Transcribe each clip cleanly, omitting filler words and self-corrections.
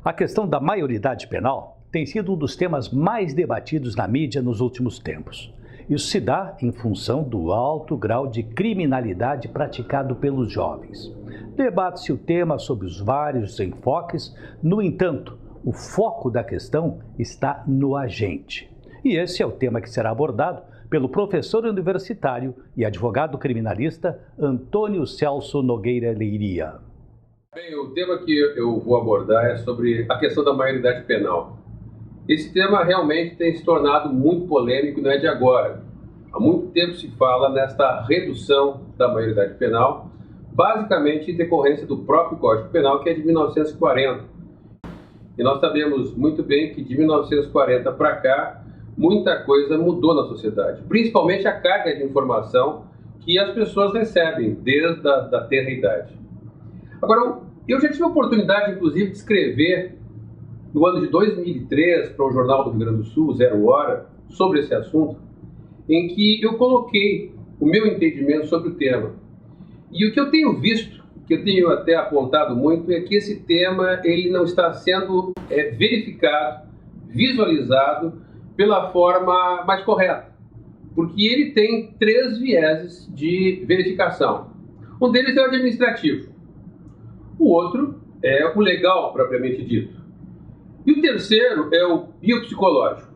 A questão da maioridade penal tem sido um dos temas mais debatidos na mídia nos últimos tempos. Isso se dá em função do alto grau de criminalidade praticado pelos jovens. Debate-se o tema sob os vários enfoques, no entanto, o foco da questão está no agente. E esse é o tema que será abordado pelo professor universitário e advogado criminalista Antônio Celso Nogueira Leiria. Bem, o tema que eu vou abordar é sobre a questão da maioridade penal. Esse tema realmente tem se tornado muito polêmico e não é de agora. Há muito tempo se fala nesta redução da maioridade penal, basicamente em decorrência do próprio Código Penal, que é de 1940. E nós sabemos muito bem que de 1940 para cá, muita coisa mudou na sociedade, principalmente a carga de informação que as pessoas recebem desde a tenra idade. Agora, eu já tive a oportunidade, inclusive, de escrever no ano de 2003 para o Jornal do Rio Grande do Sul, Zero Hora, sobre esse assunto, em que eu coloquei o meu entendimento sobre o tema. E o que eu tenho visto, que eu tenho até apontado muito, é que esse tema ele não está sendo verificado, visualizado pela forma mais correta, porque ele tem 3 vieses de verificação. Um deles é o administrativo. O outro é o legal, propriamente dito. E o terceiro é o biopsicológico.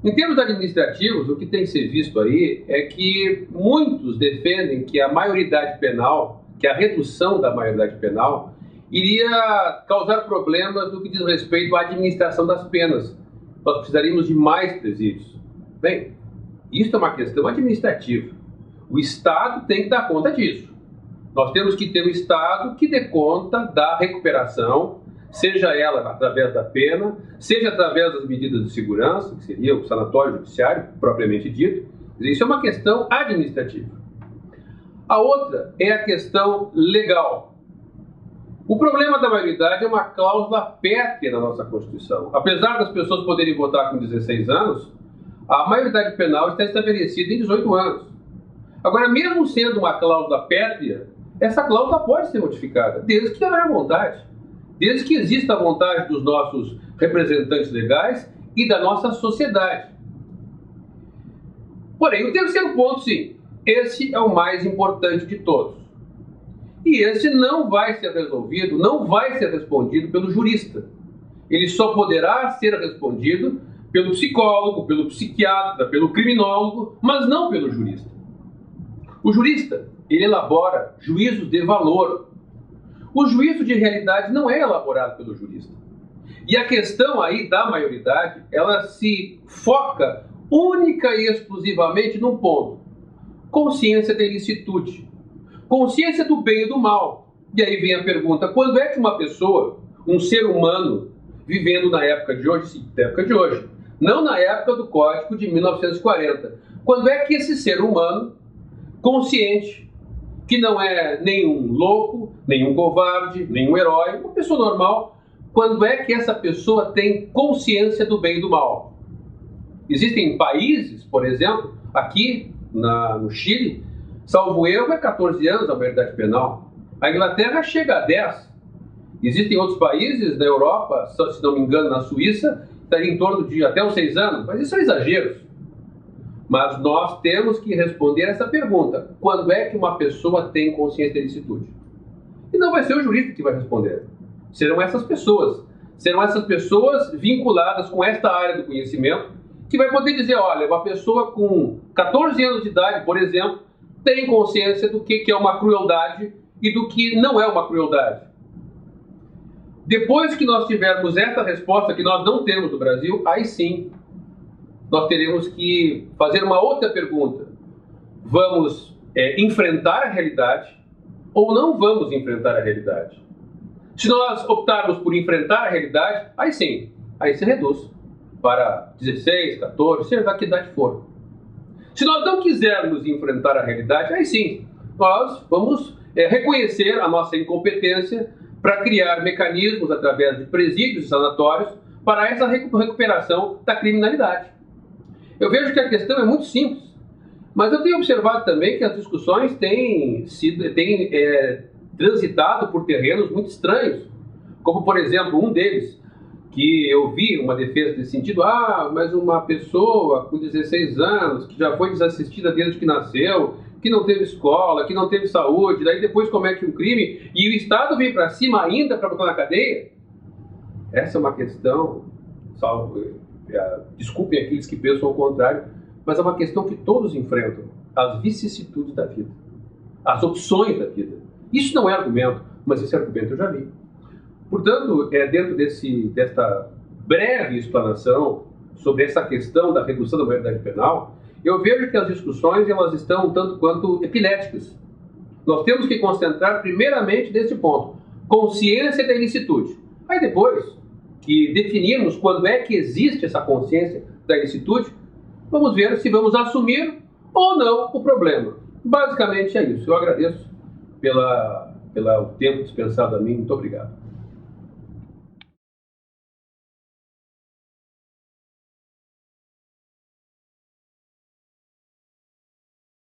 Em termos administrativos, o que tem que ser visto aí é que muitos defendem que a maioridade penal, que a redução da maioridade penal, iria causar problemas no que diz respeito à administração das penas. Nós precisaríamos de mais presídios. Bem, isso é uma questão administrativa. O Estado tem que dar conta disso. Nós temos que ter um Estado que dê conta da recuperação, seja ela através da pena, seja através das medidas de segurança, que seria o sanatório judiciário, propriamente dito. Isso é uma questão administrativa. A outra é a questão legal. O problema da maioridade é uma cláusula pétrea na nossa Constituição. Apesar das pessoas poderem votar com 16 anos, a maioridade penal está estabelecida em 18 anos. Agora, mesmo sendo uma cláusula pétrea, essa cláusula pode ser modificada, desde que haja vontade, desde que exista a vontade dos nossos representantes legais e da nossa sociedade. Porém, o terceiro ponto, sim, esse é o mais importante de todos. E esse não vai ser resolvido, não vai ser respondido pelo jurista. Ele só poderá ser respondido pelo psicólogo, pelo psiquiatra, pelo criminólogo, mas não pelo jurista. O jurista, ele elabora juízos de valor. O juízo de realidade não é elaborado pelo jurista. E a questão aí da maioridade, ela se foca única e exclusivamente num ponto: consciência da ilicitude, consciência do bem e do mal. E aí vem a pergunta: quando é que uma pessoa, um ser humano, vivendo na época de hoje, sim, na época de hoje, não na época do Código de 1940, quando é que esse ser humano, consciente, que não é nenhum louco, nenhum covarde, nenhum herói, uma pessoa normal, quando é que essa pessoa tem consciência do bem e do mal? Existem países, por exemplo, aqui no Chile, salvo erro, é 14 anos a maioridade penal. A Inglaterra chega a 10. Existem outros países da Europa, se não me engano, na Suíça, estaria em torno de até os 6 anos, mas isso são exageros. Mas nós temos que responder essa pergunta: quando é que uma pessoa tem consciência da ilicitude? E não vai ser o jurista que vai responder. Serão essas pessoas vinculadas com esta área do conhecimento, que vai poder dizer: olha, uma pessoa com 14 anos de idade, por exemplo, tem consciência do que é uma crueldade e do que não é uma crueldade. Depois que nós tivermos essa resposta, que nós não temos no Brasil, aí sim nós teremos que fazer uma outra pergunta: vamos enfrentar a realidade ou não vamos enfrentar a realidade? Se nós optarmos por enfrentar a realidade, aí sim, aí se reduz para 16, 14, seja da que idade for. Se nós não quisermos enfrentar a realidade, aí sim, nós vamos reconhecer a nossa incompetência para criar mecanismos através de presídios e sanatórios para essa recuperação da criminalidade. Eu vejo que a questão é muito simples, mas eu tenho observado também que as discussões têm transitado por terrenos muito estranhos. Como, por exemplo, um deles, que eu vi uma defesa nesse sentido, mas uma pessoa com 16 anos, que já foi desassistida desde que nasceu, que não teve escola, que não teve saúde, daí depois comete um crime, e o Estado vem para cima ainda para botar na cadeia? Essa é uma questão, desculpem aqueles que pensam ao contrário, mas é uma questão que todos enfrentam, as vicissitudes da vida, as opções da vida. Isso não é argumento, mas esse argumento eu já vi. Portanto, dentro desta breve explanação sobre essa questão da redução da maioridade penal, eu vejo que as discussões elas estão tanto quanto epiléticas. Nós temos que concentrar primeiramente nesse ponto, consciência da ilicitude. Aí depois que definirmos quando é que existe essa consciência da ilicitude, vamos ver se vamos assumir ou não o problema. Basicamente é isso. Eu agradeço pelo tempo dispensado a mim. Muito obrigado.